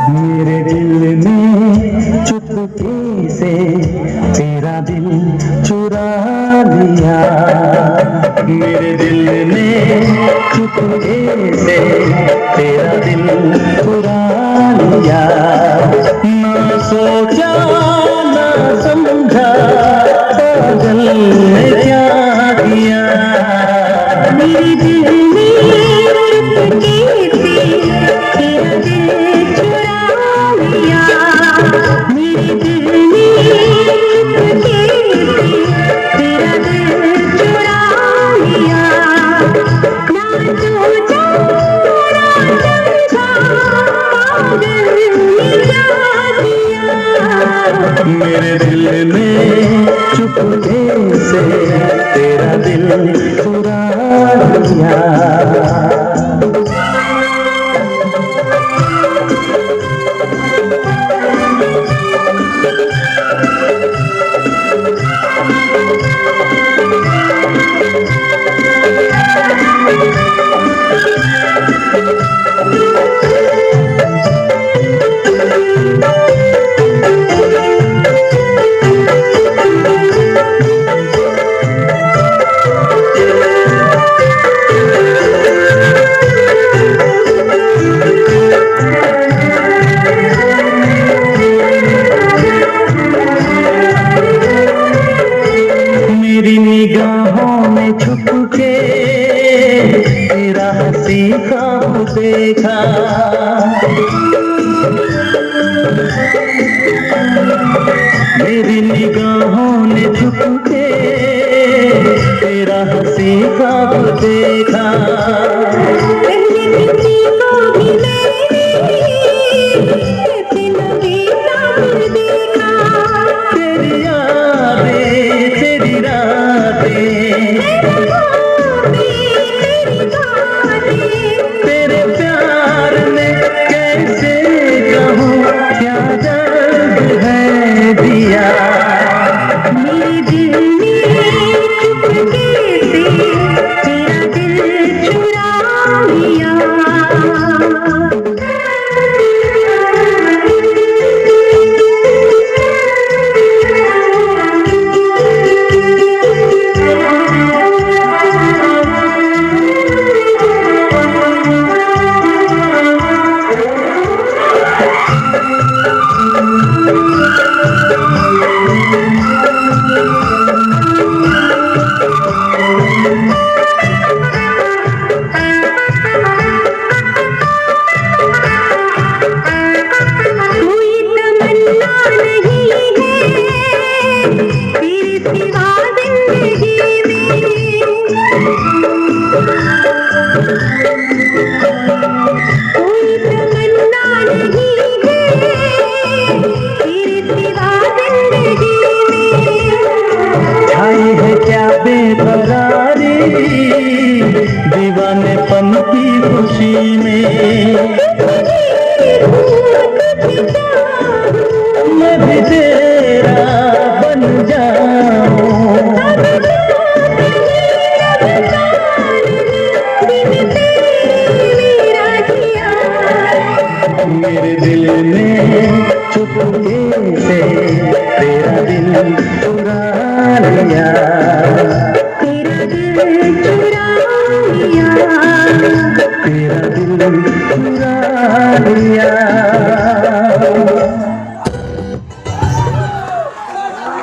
मेरे दिल ने चुपके से तेरा दिल चुरा लिया। मेरे दिल ने चुपके से तेरा दिल चुरा लिया। ना सोचा ना समझा पागल ने क्या किया। मेरे दिल ने चुपके से तेरा दिल चुरा लिया। मेरे दिल ने चुपके से तेरा दिल चुरा लिया। ना सोचा ना समझा पागल ने क्या किया। मेरे दिल ने चुपके से तेरा दिल चुरा लिया। मेरी निगाहों में छुप के तेरा हंसी ख्वाब देखा। मेरी निगाहों ने छुप के तेरा हंसी ख्वाब देखा। पहले किसी को भी मैंने तेरा बेताब देखा। तेरी यादें तेरी रातें तेरे प्यार में कैसे कहूँ क्या दर्द है दिया। मेरे दिल ने चुपके से तेरा दिल चुरा लिया। बेकरारी दीवानेपन की खुशी में मैं भी तेरा बन जाऊं। मेरे दिल ने चुपके से तेरा दिल चुरा लिया। तेरा दिल चुरा लिया। तेरा दिल चुरा लिया।